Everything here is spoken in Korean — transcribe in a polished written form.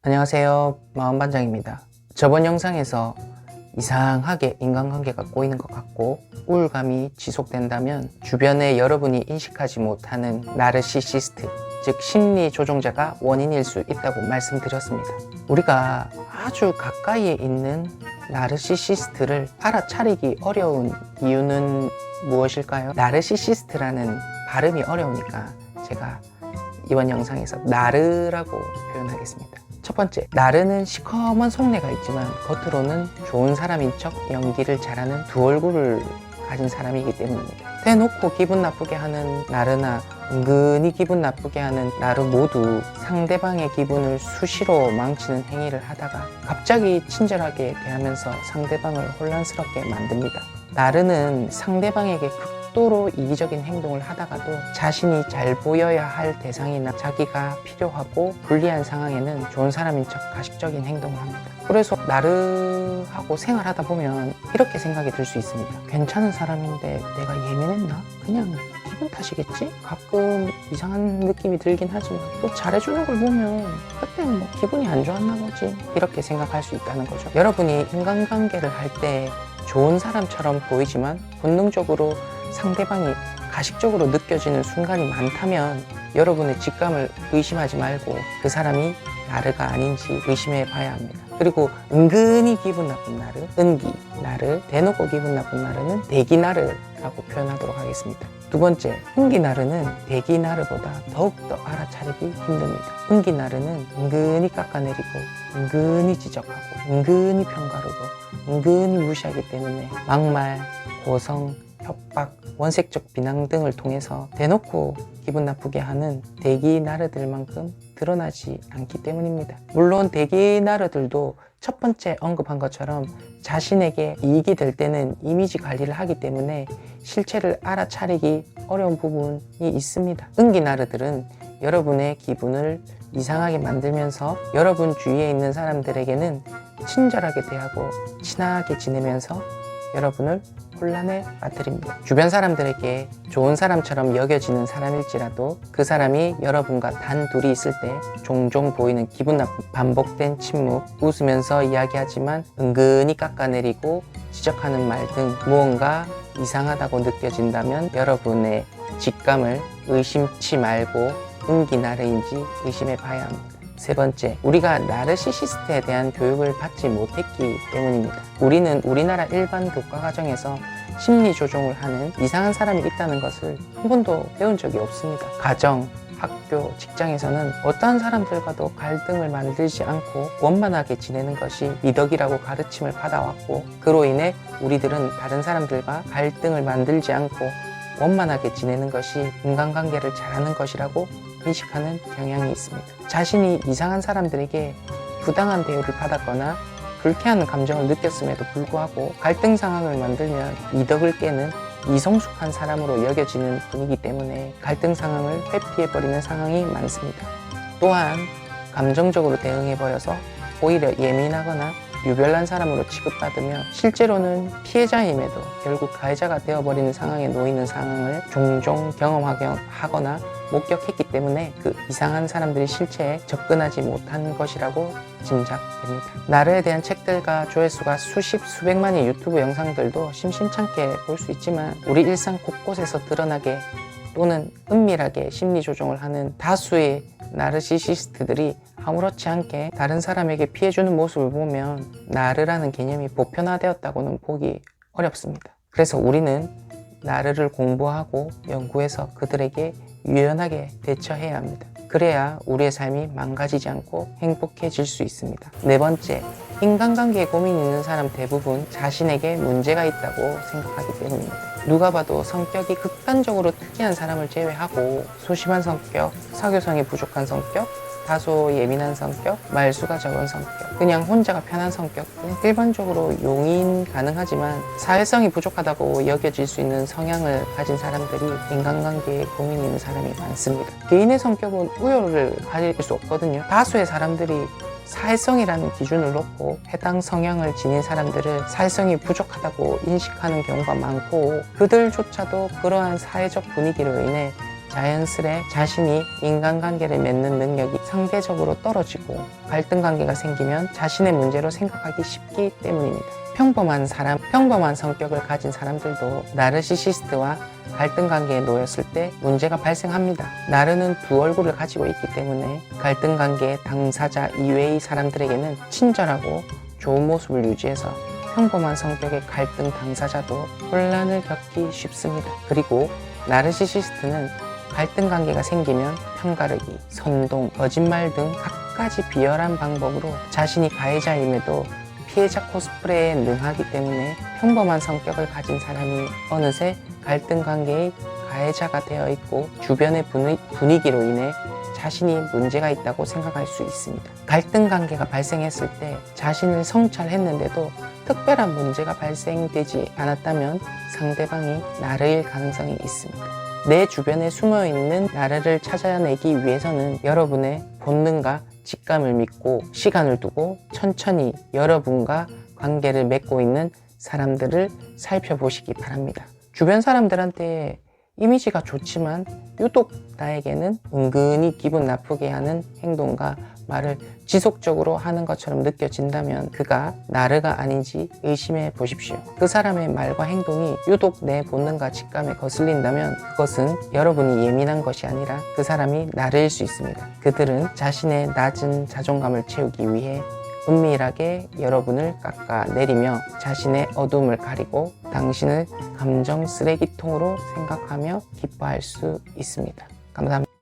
안녕하세요, 마음반장입니다. 저번 영상에서 이상하게 인간관계가 꼬이는 것 같고 우울감이 지속된다면 주변에 여러분이 인식하지 못하는 나르시시스트, 즉 심리 조종자가 원인일 수 있다고 말씀드렸습니다. 우리가 아주 가까이에 있는 나르시시스트를 알아차리기 어려운 이유는 무엇일까요? 나르시시스트라는 발음이 어려우니까 제가 이번 영상에서 나르라고 표현하겠습니다. 첫 번째, 나르는 시커먼 속내가 있지만 겉으로는 좋은 사람인 척 연기를 잘하는 두 얼굴을 가진 사람이기 때문입니다. 대놓고 기분 나쁘게 하는 나르나 은근히 기분 나쁘게 하는 나르 모두 상대방의 기분을 수시로 망치는 행위를 하다가 갑자기 친절하게 대하면서 상대방을 혼란스럽게 만듭니다. 나르는 상대방에게 극도로 이기적인 행동을 하다가도 자신이 잘 보여야 할 대상이나 자기가 필요하고 불리한 상황에는 좋은 사람인 척 가식적인 행동을 합니다. 그래서 나르하고 생활하다 보면 이렇게 생각이 들 수 있습니다. 괜찮은 사람인데 내가 예민했나? 그냥 기분 탓이겠지? 가끔 이상한 느낌이 들긴 하지만 또 잘해주는 걸 보면 그때는 뭐 기분이 안 좋았나 보지, 이렇게 생각할 수 있다는 거죠. 여러분이 인간관계를 할 때 좋은 사람처럼 보이지만 본능적으로 상대방이 가식적으로 느껴지는 순간이 많다면 여러분의 직감을 의심하지 말고 그 사람이 나르가 아닌지 의심해 봐야 합니다. 그리고 은근히 기분 나쁜 나르, 은기 나르, 대놓고 기분 나쁜 나르는 대기 나르라고 표현하도록 하겠습니다. 두 번째, 은기 나르는 대기 나르보다 더욱더 알아차리기 힘듭니다. 은기 나르는 은근히 깎아내리고 은근히 지적하고 은근히 평가르고 은근히 무시하기 때문에 막말, 고성, 협박, 원색적 비난 등을 통해서 대놓고 기분 나쁘게 하는 대기 나르들만큼 드러나지 않기 때문입니다. 물론 대기 나르들도 첫 번째 언급한 것처럼 자신에게 이익이 될 때는 이미지 관리를 하기 때문에 실체를 알아차리기 어려운 부분이 있습니다. 은기 나르들은 여러분의 기분을 이상하게 만들면서 여러분 주위에 있는 사람들에게는 친절하게 대하고 친하게 지내면서 여러분을 혼란에 빠뜨립니다. 주변 사람들에게 좋은 사람처럼 여겨지는 사람일지라도 그 사람이 여러분과 단둘이 있을 때 종종 보이는 기분 나쁜 반복된 침묵, 웃으면서 이야기하지만 은근히 깎아내리고 지적하는 말 등 무언가 이상하다고 느껴진다면 여러분의 직감을 의심치 말고 은기 나르인지 의심해 봐야 합니다. 세 번째, 우리가 나르시시스트에 대한 교육을 받지 못했기 때문입니다. 우리는 우리나라 일반 교과과정에서 심리 조종을 하는 이상한 사람이 있다는 것을 한 번도 배운 적이 없습니다. 가정, 학교, 직장에서는 어떠한 사람들과도 갈등을 만들지 않고 원만하게 지내는 것이 미덕이라고 가르침을 받아왔고, 그로 인해 우리들은 다른 사람들과 갈등을 만들지 않고 원만하게 지내는 것이 인간관계를 잘하는 것이라고 인식하는 경향이 있습니다. 자신이 이상한 사람들에게 부당한 대우를 받았거나 불쾌한 감정을 느꼈음에도 불구하고 갈등 상황을 만들면 미덕을 깨는 미성숙한 사람으로 여겨지는 분이기 때문에 갈등 상황을 회피해버리는 상황이 많습니다. 또한 감정적으로 대응해버려서 오히려 예민하거나 유별난 사람으로 취급받으며 실제로는 피해자임에도 결국 가해자가 되어버리는 상황에 놓이는 상황을 종종 경험하거나 목격했기 때문에 그 이상한 사람들이 실체에 접근하지 못한 것이라고 짐작됩니다. 나르에 대한 책들과 조회수가 수십 수백만의 유튜브 영상들도 심심찮게 볼 수 있지만 우리 일상 곳곳에서 드러나게 또는 은밀하게 심리 조종을 하는 다수의 나르시시스트들이 아무렇지 않게 다른 사람에게 피해주는 모습을 보면 나르라는 개념이 보편화되었다고는 보기 어렵습니다. 그래서 우리는 나르를 공부하고 연구해서 그들에게 유연하게 대처해야 합니다. 그래야 우리의 삶이 망가지지 않고 행복해질 수 있습니다. 네 번째, 인간관계에 고민이 있는 사람 대부분 자신에게 문제가 있다고 생각하기 때문입니다. 누가 봐도 성격이 극단적으로 특이한 사람을 제외하고 소심한 성격, 사교성이 부족한 성격, 다소 예민한 성격, 말수가 적은 성격, 그냥 혼자가 편한 성격 등 일반적으로 용인 가능하지만 사회성이 부족하다고 여겨질 수 있는 성향을 가진 사람들이 인간관계에 고민이 있는 사람이 많습니다. 개인의 성격은 우열을 가질 수 없거든요. 다수의 사람들이 사회성이라는 기준을 놓고 해당 성향을 지닌 사람들을 사회성이 부족하다고 인식하는 경우가 많고, 그들조차도 그러한 사회적 분위기로 인해 자연스레 자신이 인간관계를 맺는 능력이 상대적으로 떨어지고 갈등관계가 생기면 자신의 문제로 생각하기 쉽기 때문입니다. 평범한 사람, 평범한 성격을 가진 사람들도 나르시시스트와 갈등관계에 놓였을 때 문제가 발생합니다. 나르는 두 얼굴을 가지고 있기 때문에 갈등관계의 당사자 이외의 사람들에게는 친절하고 좋은 모습을 유지해서 평범한 성격의 갈등 당사자도 혼란을 겪기 쉽습니다. 그리고 나르시시스트는 갈등 관계가 생기면 편가르기, 선동, 거짓말 등 갖가지 비열한 방법으로 자신이 가해자임에도 피해자 코스프레에 능하기 때문에 평범한 성격을 가진 사람이 어느새 갈등 관계의 가해자가 되어 있고 주변의 분위기로 인해 자신이 문제가 있다고 생각할 수 있습니다. 갈등 관계가 발생했을 때 자신을 성찰했는데도 특별한 문제가 발생되지 않았다면 상대방이 나르일 가능성이 있습니다. 내 주변에 숨어있는 나르를 찾아내기 위해서는 여러분의 본능과 직감을 믿고 시간을 두고 천천히 여러분과 관계를 맺고 있는 사람들을 살펴보시기 바랍니다. 주변 사람들한테 이미지가 좋지만 유독 나에게는 은근히 기분 나쁘게 하는 행동과 말을 지속적으로 하는 것처럼 느껴진다면 그가 나르가 아닌지 의심해 보십시오. 그 사람의 말과 행동이 유독 내 본능과 직감에 거슬린다면 그것은 여러분이 예민한 것이 아니라 그 사람이 나르일 수 있습니다. 그들은 자신의 낮은 자존감을 채우기 위해 은밀하게 여러분을 깎아내리며 자신의 어둠을 가리고 당신을 감정 쓰레기통으로 생각하며 기뻐할 수 있습니다. 감사합니다.